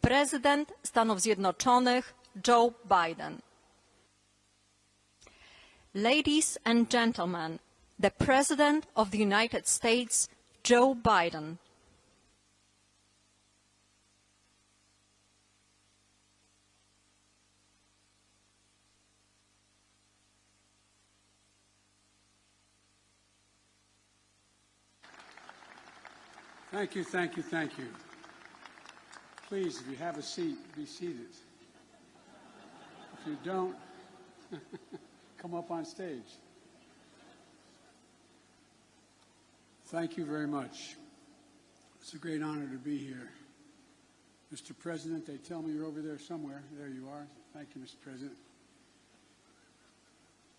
Prezydent Stanów Zjednoczonych Joe Biden. Ladies and gentlemen, the President of the United States, Joe Biden. Thank you, thank you, thank you. Please, if you have a seat, be seated. If you don't, come up on stage. Thank you very much. It's a great honor to be here. Mr. President, they tell me you're over there somewhere. There you are. Thank you, Mr. President.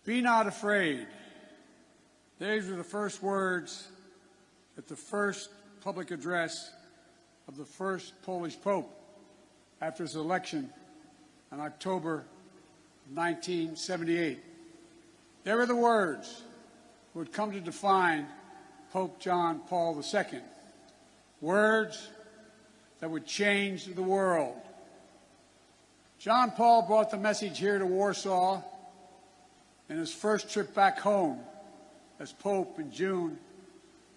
Be not afraid. These were the first words at the first public address of the first Polish Pope after his election in October 1978. They were the words that would come to define Pope John Paul II. Words that would change the world. John Paul brought the message here to Warsaw in his first trip back home as Pope in June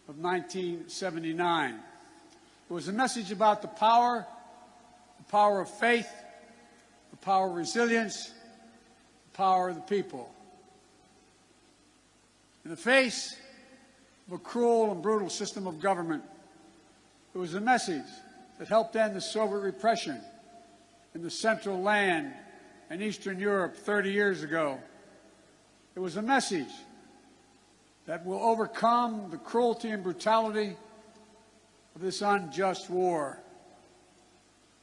of 1979. It was a message about the power of faith, the power of resilience, the power of the people. In the face of a cruel and brutal system of government, it was a message that helped end the Soviet repression in the Central Land and Eastern Europe 30 years ago. It was a message that will overcome the cruelty and brutality of this unjust war.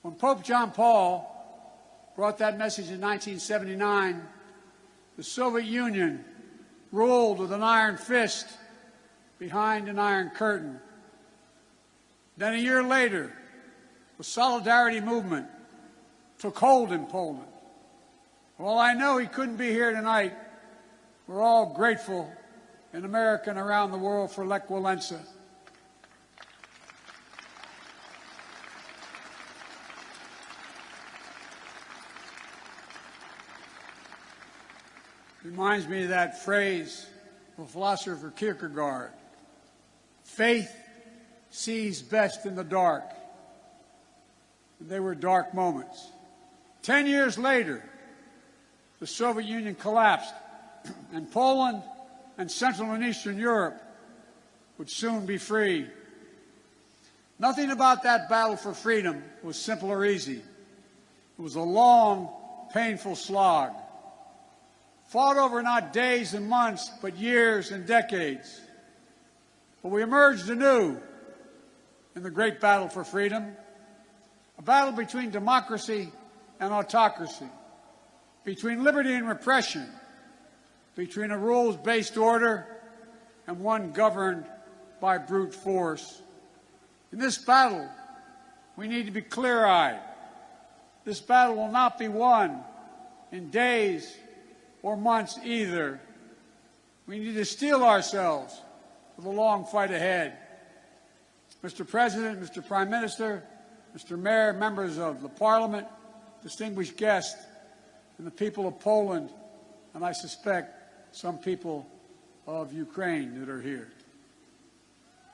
When Pope John Paul brought that message in 1979, the Soviet Union ruled with an iron fist behind an iron curtain. Then a year later, the Solidarity movement took hold in Poland. While I know he couldn't be here tonight, we're all grateful in America and around the world for Lech Walesa. Reminds me of that phrase of philosopher Kierkegaard. Faith sees best in the dark. And they were dark moments. 10 years later, the Soviet Union collapsed, and Poland and Central and Eastern Europe would soon be free. Nothing about that battle for freedom was simple or easy. It was a long, painful slog, fought over not days and months, but years and decades. But we emerged anew in the great battle for freedom, a battle between democracy and autocracy, between liberty and repression, between a rules-based order and one governed by brute force. In this battle, we need to be clear-eyed. This battle will not be won in days or months either. We need to steel ourselves for the long fight ahead. Mr. President, Mr. Prime Minister, Mr. Mayor, members of the Parliament, distinguished guests, and the people of Poland, and I suspect some people of Ukraine that are here.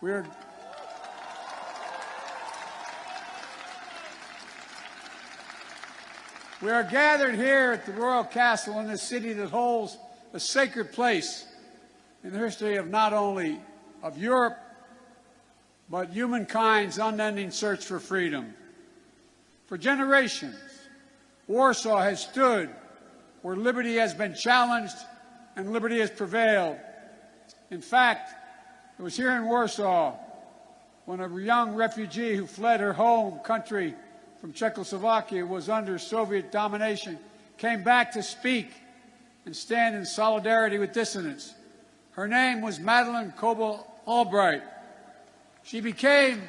We are gathered here at the Royal Castle in this city that holds a sacred place in the history of not only of Europe, but humankind's unending search for freedom. For generations, Warsaw has stood where liberty has been challenged and liberty has prevailed. In fact, it was here in Warsaw when a young refugee who fled her home country from Czechoslovakia was under Soviet domination came back to speak and stand in solidarity with dissidents. Her name was Madeleine Koval Albright. She became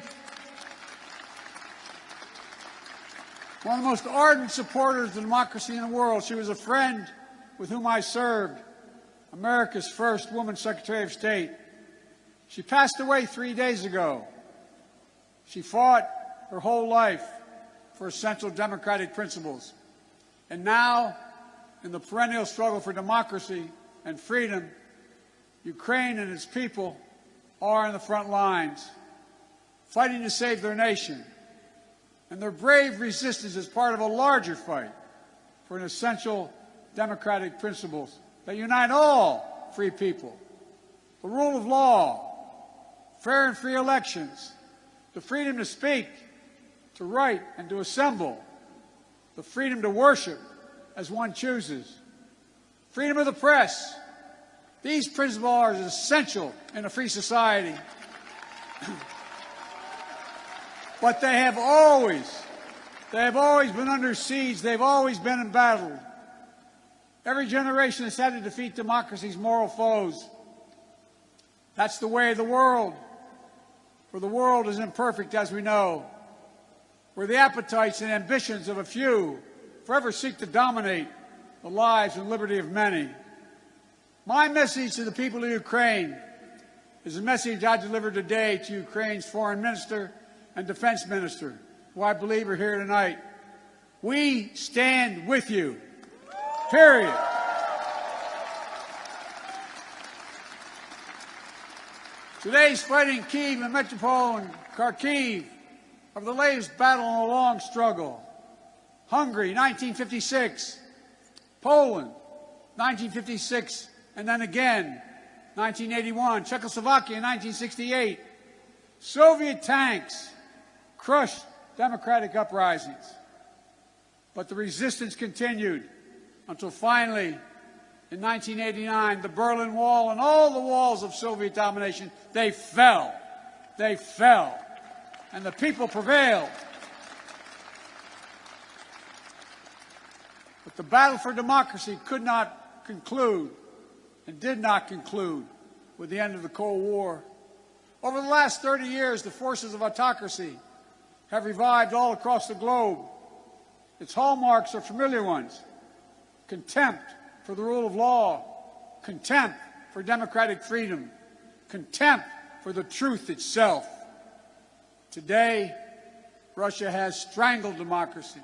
one of the most ardent supporters of democracy in the world. She was a friend with whom I served, America's first woman Secretary of State. She passed away 3 days ago. She fought her whole life for essential democratic principles. And now, in the perennial struggle for democracy and freedom, Ukraine and its people are in the front lines, fighting to save their nation. And their brave resistance is part of a larger fight for an essential democratic principles that unite all free people. The rule of law, fair and free elections, the freedom to speak, to write, and to assemble, the freedom to worship as one chooses, freedom of the press. These principles are essential in a free society. But they have always been under siege. They've always been embattled. Every generation has had to defeat democracy's moral foes. That's the way of the world, for the world is imperfect, as we know, where the appetites and ambitions of a few forever seek to dominate the lives and liberty of many. My message to the people of Ukraine is a message I delivered today to Ukraine's foreign minister and defense minister, who I believe are here tonight. We stand with you, period. Today's fighting in Kyiv and Metropole and Kharkiv are the latest battle in a long struggle. Hungary, 1956. Poland, 1956, and then again, 1981. Czechoslovakia, 1968. Soviet tanks crushed democratic uprisings. But the resistance continued until finally, in 1989, the Berlin Wall and all the walls of Soviet domination, they fell. They fell. And the people prevailed. But the battle for democracy could not conclude and did not conclude with the end of the Cold War. Over the last 30 years, the forces of autocracy have revived all across the globe. Its hallmarks are familiar ones: contempt for the rule of law, contempt for democratic freedom, contempt for the truth itself. Today, Russia has strangled democracy,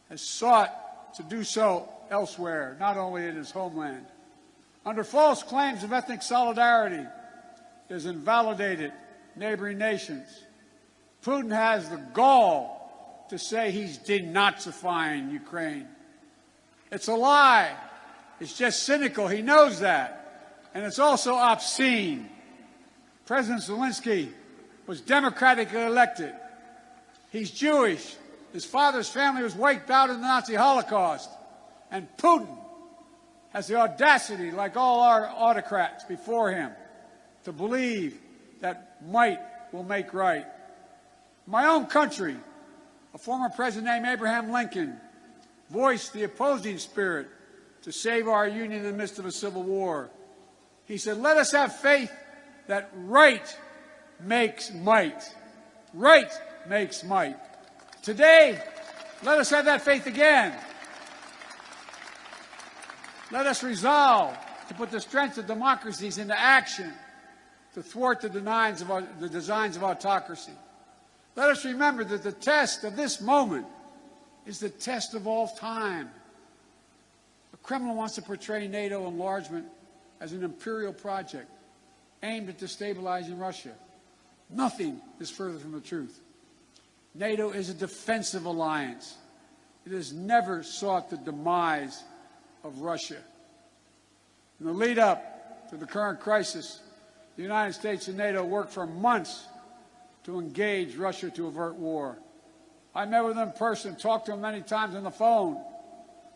has sought to do so elsewhere, not only in its homeland. Under false claims of ethnic solidarity, it has invalidated neighboring nations. Putin has the gall to say he's denazifying Ukraine. It's a lie. It's just cynical. He knows that. And it's also obscene. President Zelensky was democratically elected. He's Jewish. His father's family was wiped out in the Nazi Holocaust. And Putin has the audacity, like all our autocrats before him, to believe that might will make right. My own country, a former president named Abraham Lincoln voiced the opposing spirit to save our union in the midst of a civil war. He said, "Let us have faith that right makes might." Right makes might. Today, let us have that faith again. Let us resolve to put the strength of democracies into action to thwart the designs of autocracy. Let us remember that the test of this moment is the test of all time. The Kremlin wants to portray NATO enlargement as an imperial project aimed at destabilizing Russia. Nothing is further from the truth. NATO is a defensive alliance. It has never sought the demise of Russia. In the lead up to the current crisis, the United States and NATO worked for months to engage Russia to avert war. I met with them in person, talked to them many times on the phone.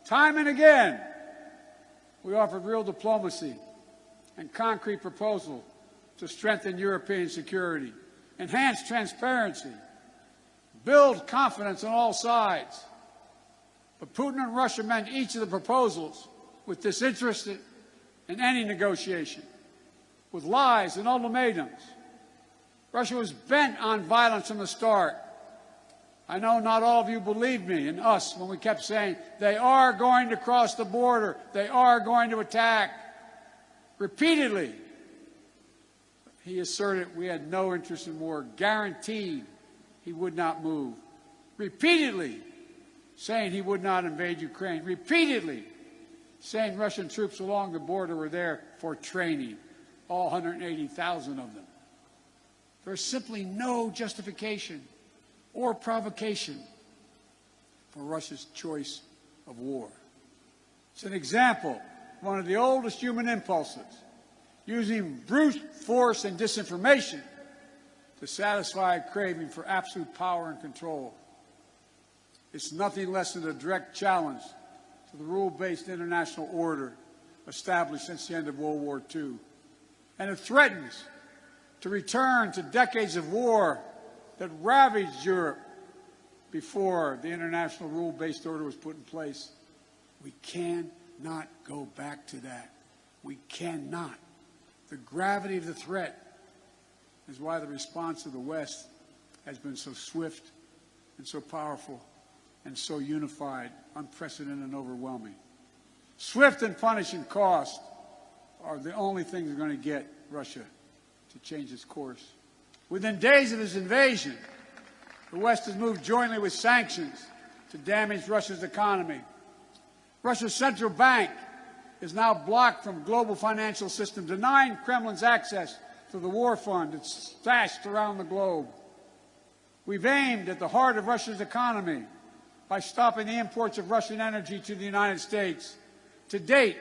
Time and again, we offered real diplomacy and concrete proposals to strengthen European security, enhance transparency, build confidence on all sides. But Putin and Russia met each of the proposals with disinterest in any negotiation, with lies and ultimatums. Russia was bent on violence from the start. I know not all of you believed me and us when we kept saying, they are going to cross the border, they are going to attack. Repeatedly, he asserted we had no interest in war, guaranteed he would not move. repeatedly saying he would not invade Ukraine, repeatedly saying Russian troops along the border were there for training, all 180,000 of them. There's simply no justification or provocation for Russia's choice of war. It's an example of one of the oldest human impulses, using brute force and disinformation to satisfy a craving for absolute power and control. It's nothing less than a direct challenge to the rule-based international order established since the end of World War II. And it threatens to return to decades of war that ravaged Europe before the international rule-based order was put in place. We cannot go back to that. We cannot. The gravity of the threat is why the response of the West has been so swift and so powerful and so unified, unprecedented and overwhelming. Swift and punishing cost are the only things that are going to get Russia to change its course. Within days of his invasion, the West has moved jointly with sanctions to damage Russia's economy. Russia's central bank is now blocked from global financial system, denying Kremlin's access to the war fund that's stashed around the globe. We've aimed at the heart of Russia's economy by stopping the imports of Russian energy to the United States. To date,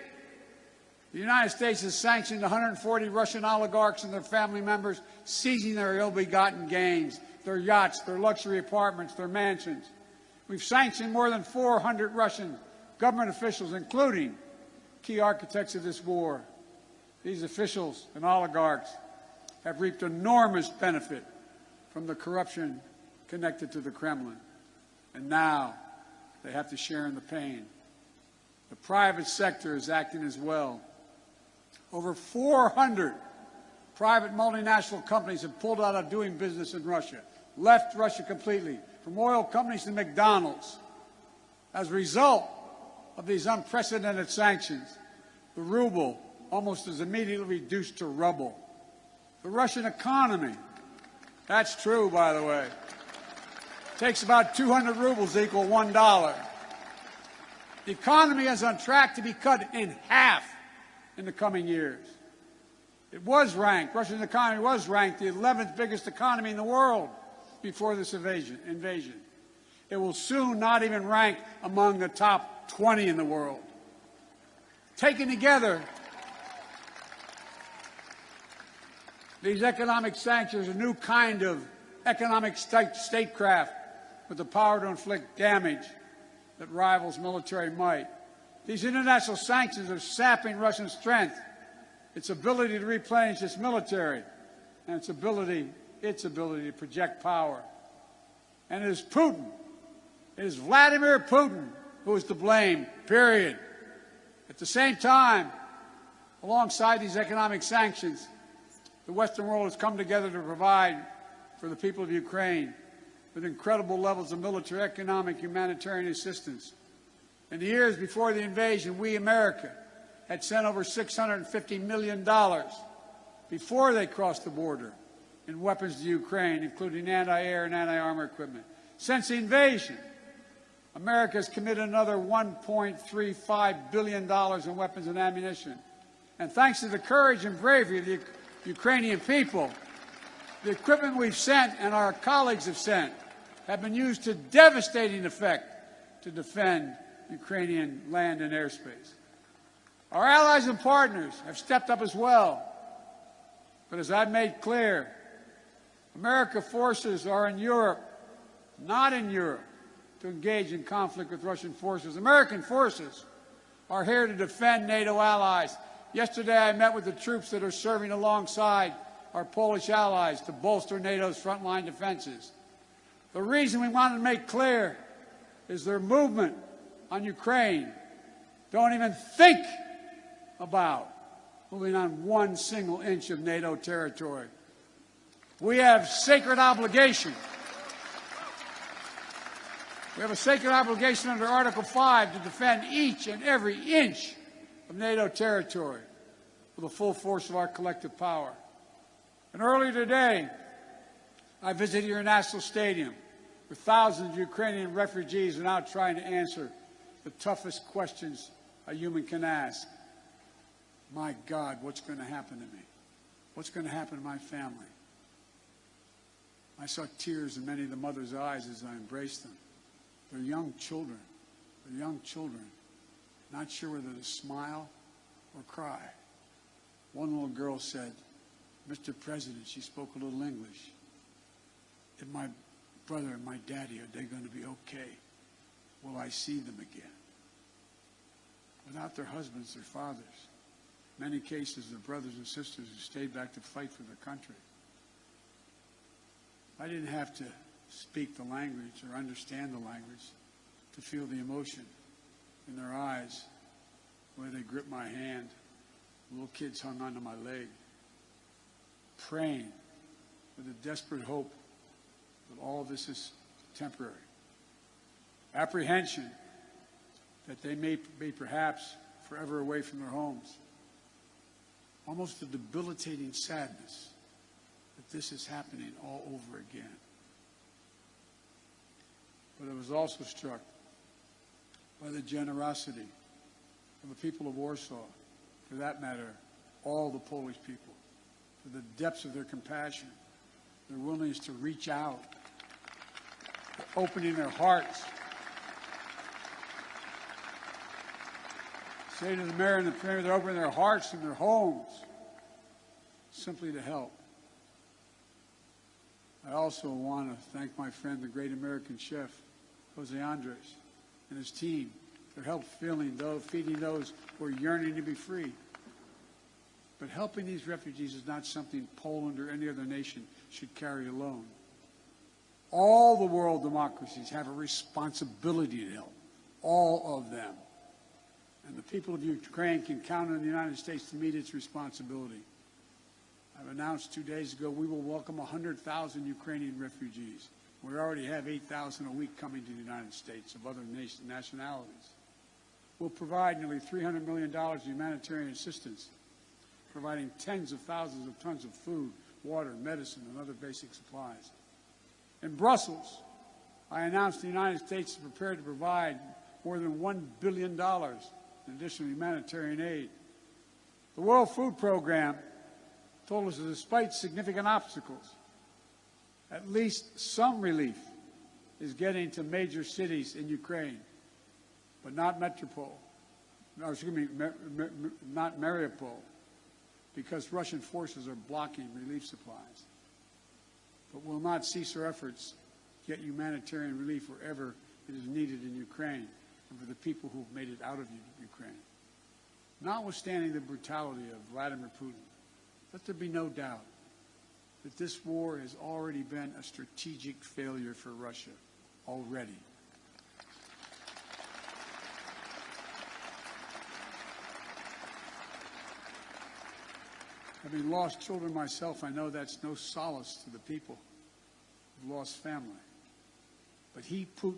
the United States has sanctioned 140 Russian oligarchs and their family members, seizing their ill-begotten gains, their yachts, their luxury apartments, their mansions. We've sanctioned more than 400 Russian government officials, including key architects of this war. These officials and oligarchs have reaped enormous benefit from the corruption connected to the Kremlin. And now they have to share in the pain. The private sector is acting as well. Over 400 private multinational companies have pulled out of doing business in Russia, left Russia completely, from oil companies to McDonald's. As a result of these unprecedented sanctions, the ruble almost is immediately reduced to rubble. The Russian economy, that's true, by the way, takes about 200 rubles to equal $1. The economy is on track to be cut in half in the coming years. It was ranked, Russia's economy was ranked the 11th biggest economy in the world before this invasion. It will soon not even rank among the top 20 in the world. Taken together, these economic sanctions are a new kind of economic statecraft with the power to inflict damage that rivals military might. These international sanctions are sapping Russian strength, its ability to replenish its military, and its ability to project power. And it is Putin, it is Vladimir Putin who is to blame, period. At the same time, alongside these economic sanctions, the Western world has come together to provide for the people of Ukraine with incredible levels of military, economic, humanitarian assistance. In the years before the invasion, we, America, had sent over $650 million before they crossed the border in weapons to Ukraine, including anti-air and anti-armor equipment. Since the invasion, America has committed another $1.35 billion in weapons and ammunition. And thanks to the courage and bravery of the Ukrainian people, the equipment we've sent and our colleagues have sent have been used to devastating effect to defend Ukrainian land and airspace. Our allies and partners have stepped up as well. But as I've made clear, American forces are in Europe, not in Europe, to engage in conflict with Russian forces. American forces are here to defend NATO allies. Yesterday I met with the troops that are serving alongside our Polish allies to bolster NATO's frontline defenses. The reason we want to make clear is their movement on Ukraine. Don't even think about moving on one single inch of NATO territory. We have sacred obligation. We have a sacred obligation under Article 5 to defend each and every inch of NATO territory with the full force of our collective power. And earlier today, I visited your national stadium, where thousands of Ukrainian refugees are now trying to answer the toughest questions a human can ask. My God, what's going to happen to me? What's going to happen to my family? I saw tears in many of the mothers' eyes as I embraced them. They're young children. They're young children, not sure whether to smile or cry. One little girl said, "Mr. President," she spoke a little English, "if my brother and my daddy, are they going to be okay? Will I see them again?" Without their husbands, their fathers. In many cases, their brothers and sisters who stayed back to fight for their country. I didn't have to speak the language or understand the language to feel the emotion in their eyes, the way they gripped my hand. Little kids hung onto my leg, praying with a desperate hope that all of this is temporary. Apprehension that they may be perhaps forever away from their homes. Almost a debilitating sadness that this is happening all over again. But I was also struck by the generosity of the people of Warsaw, for that matter, all the Polish people, for the depths of their compassion, their willingness to reach out, for opening their hearts. Say to the mayor and the premier, they're opening their hearts and their homes simply to help. I also want to thank my friend, the great American chef, Jose Andres, and his team for help feeding those who are yearning to be free. But helping these refugees is not something Poland or any other nation should carry alone. All the world democracies have a responsibility to help, all of them. And the people of Ukraine can count on the United States to meet its responsibility. I've announced 2 days ago we will welcome 100,000 Ukrainian refugees. We already have 8,000 a week coming to the United States of other nationalities. We'll provide nearly $300 million in humanitarian assistance, providing tens of thousands of tons of food, water, medicine, and other basic supplies. In Brussels, I announced the United States is prepared to provide more than $1 billion in additional humanitarian aid. The World Food Program told us that despite significant obstacles, at least some relief is getting to major cities in Ukraine, but not Metropole, not Mariupol, because Russian forces are blocking relief supplies. But we'll not cease our efforts to get humanitarian relief wherever it is needed in Ukraine and for the people who have made it out of Ukraine. Notwithstanding the brutality of Vladimir Putin, let there be no doubt that this war has already been a strategic failure for Russia already. Having lost children myself, I know that's no solace to the people who've lost family. But he, Putin,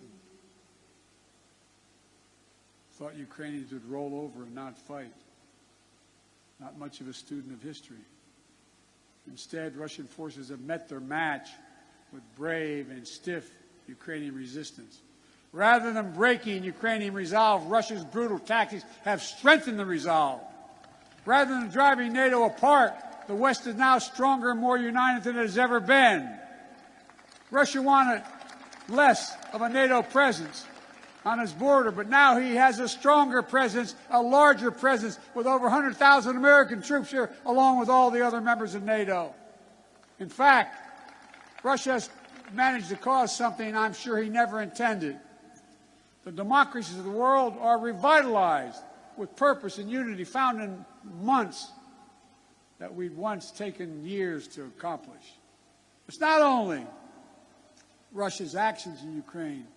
thought Ukrainians would roll over and not fight. Not much of a student of history. Instead, Russian forces have met their match with brave and stiff Ukrainian resistance. Rather than breaking Ukrainian resolve, Russia's brutal tactics have strengthened the resolve. Rather than driving NATO apart, the West is now stronger and more united than it has ever been. Russia wanted less of a NATO presence on his border, but now he has a stronger presence, a larger presence, with over 100,000 American troops here, along with all the other members of NATO. In fact, Russia has managed to cause something I'm sure he never intended. The democracies of the world are revitalized with purpose and unity found in months that we'd once taken years to accomplish. It's not only Russia's actions in Ukraine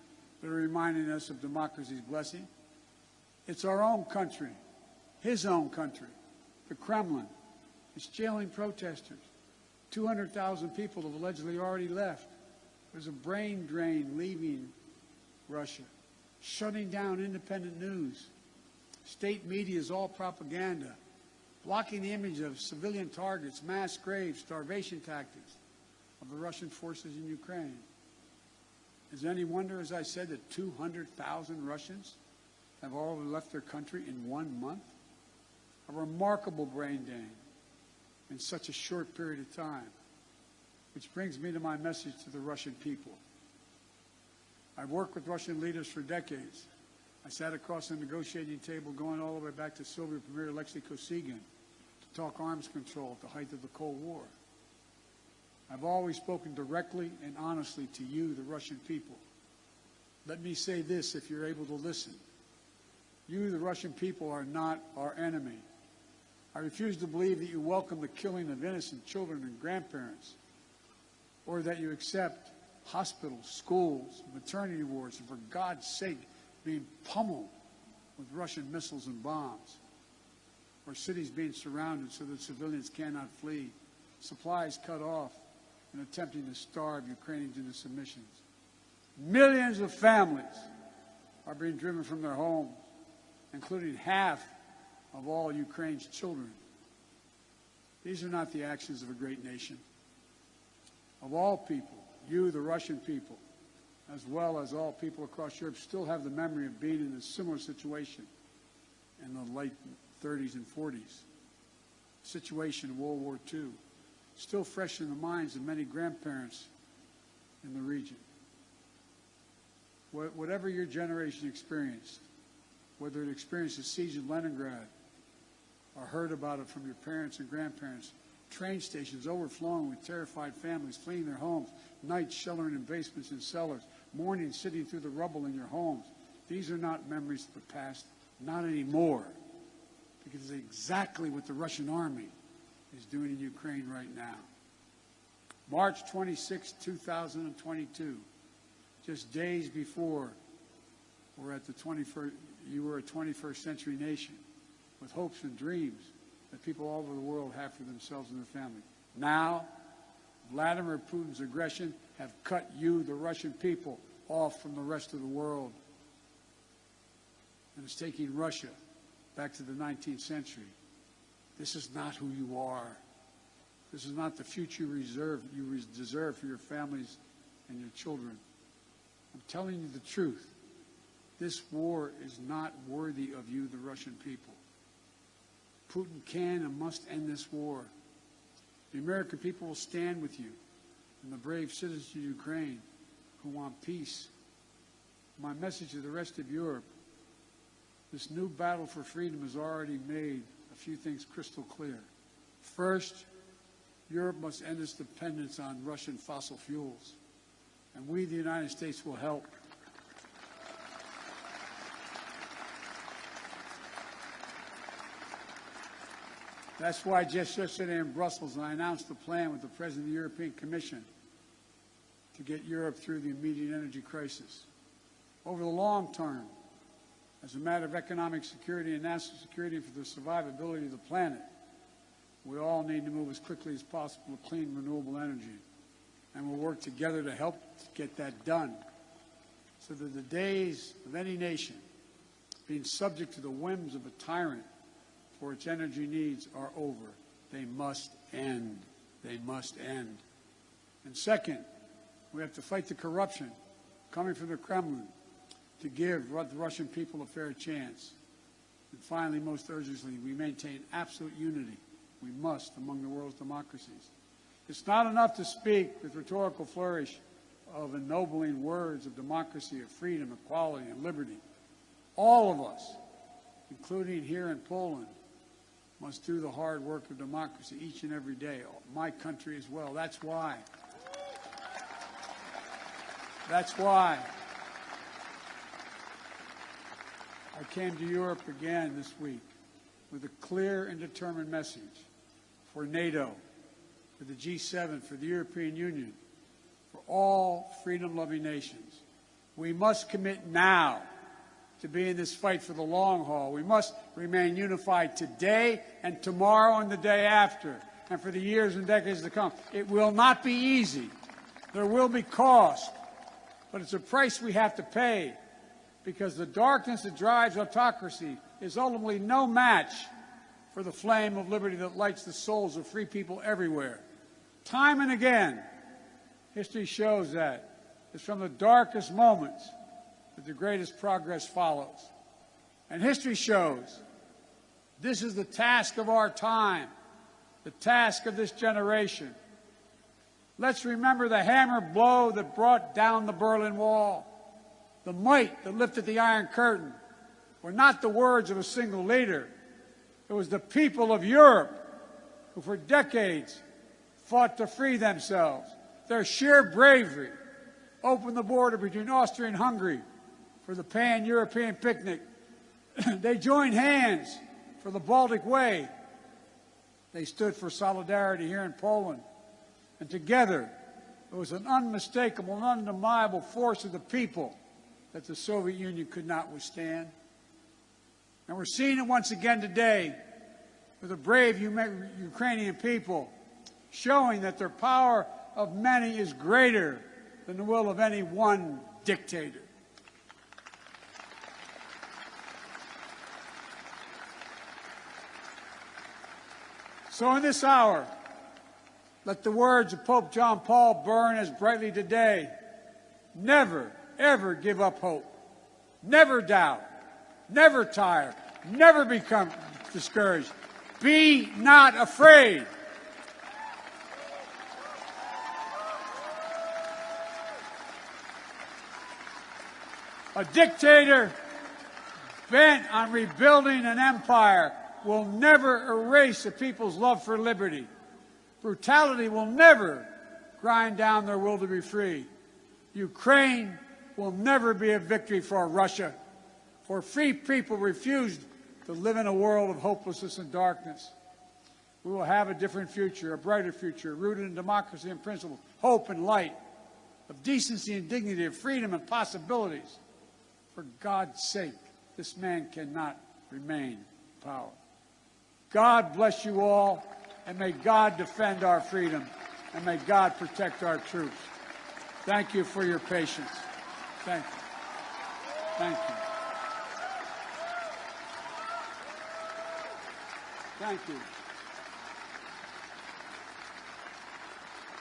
that are reminding us of democracy's blessing. It's our own country, his own country, the Kremlin. It's jailing protesters. 200,000 people have allegedly already left. There's a brain drain leaving Russia, shutting down independent news. State media is all propaganda, blocking the image of civilian targets, mass graves, starvation tactics of the Russian forces in Ukraine. Is it any wonder, as I said, that 200,000 Russians have already left their country in 1 month? A remarkable brain drain in such a short period of time. Which brings me to my message to the Russian people. I've worked with Russian leaders for decades. I sat across the negotiating table going all the way back to Soviet Premier Alexei Kosygin to talk arms control at the height of the Cold War. I've always spoken directly and honestly to you, the Russian people. Let me say this, if you're able to listen. You, the Russian people, are not our enemy. I refuse to believe that you welcome the killing of innocent children and grandparents, or that you accept hospitals, schools, maternity wards, and for God's sake, being pummeled with Russian missiles and bombs, or cities being surrounded so that civilians cannot flee, supplies cut off, and attempting to starve Ukrainians into submissions. Millions of families are being driven from their homes, including half of all Ukraine's children. These are not the actions of a great nation. Of all people, you, the Russian people, as well as all people across Europe, still have the memory of being in a similar situation in the late 30s and 40s. Situation in World War II, still fresh in the minds of many grandparents in the region. Whatever your generation experienced, whether it experienced the siege of Leningrad or heard about it from your parents and grandparents, train stations overflowing with terrified families fleeing their homes, nights sheltering in basements and cellars, mornings sitting through the rubble in your homes. These are not memories of the past, not anymore, because it's exactly what the Russian army is doing in Ukraine right now. March 26, 2022, just days before we're at the 21st, you were a 21st century nation with hopes and dreams that people all over the world have for themselves and their family. Now, Vladimir Putin's aggression have cut you, the Russian people, off from the rest of the world. And it's taking Russia back to the 19th century. This is not who you are. This is not the future you deserve for your families and your children. I'm telling you the truth. This war is not worthy of you, the Russian people. Putin can and must end this war. The American people will stand with you and the brave citizens of Ukraine who want peace. My message to the rest of Europe, this new battle for freedom has already made a few things crystal clear. First, Europe must end its dependence on Russian fossil fuels, and we, the United States, will help. That's why just yesterday in Brussels, I announced a plan with the President of the European Commission to get Europe through the immediate energy crisis. Over the long term, as a matter of economic security and national security for the survivability of the planet, we all need to move as quickly as possible to clean, renewable energy. And we'll work together to help get that done so that the days of any nation being subject to the whims of a tyrant for its energy needs are over. They must end. They must end. And second, we have to fight the corruption coming from the Kremlin to give the Russian people a fair chance. And finally, most urgently, we maintain absolute unity. We must among the world's democracies. It's not enough to speak with rhetorical flourish of ennobling words of democracy, of freedom, equality, and liberty. All of us, including here in Poland, must do the hard work of democracy each and every day. My country as well. That's why I came to Europe again this week with a clear and determined message for NATO, for the G7, for the European Union, for all freedom-loving nations. We must commit now to be in this fight for the long haul. We must remain unified today and tomorrow and the day after, and for the years and decades to come. It will not be easy. There will be cost, but it's a price we have to pay, because the darkness that drives autocracy is ultimately no match for the flame of liberty that lights the souls of free people everywhere. Time and again, history shows that It's from the darkest moments that the greatest progress follows. And history shows this is the task of our time, the task of this generation. Let's remember the hammer blow that brought down the Berlin Wall. The might that lifted the Iron Curtain were not the words of a single leader. It was the people of Europe who for decades fought to free themselves. Their sheer bravery opened the border between Austria and Hungary for the pan-European picnic. They joined hands for the Baltic Way. They stood for solidarity here in Poland. And together, it was an unmistakable and undeniable force of the people that the Soviet Union could not withstand. And we're seeing it once again today with the brave Ukrainian people showing that their power of many is greater than the will of any one dictator. So in this hour, let the words of Pope John Paul burn as brightly today. Never, ever give up hope. Never doubt. Never tire. Never become discouraged. Be not afraid. A dictator bent on rebuilding an empire will never erase a people's love for liberty. Brutality will never grind down their will to be free. Ukraine will never be a victory for Russia, for free people refused to live in a world of hopelessness and darkness. We will have a different future, a brighter future, rooted in democracy and principles, hope and light, of decency and dignity, of freedom and possibilities. For God's sake, this man cannot remain in power. God bless you all, and may God defend our freedom, and may God protect our troops. Thank you for your patience. Thank you. Thank you. Thank you.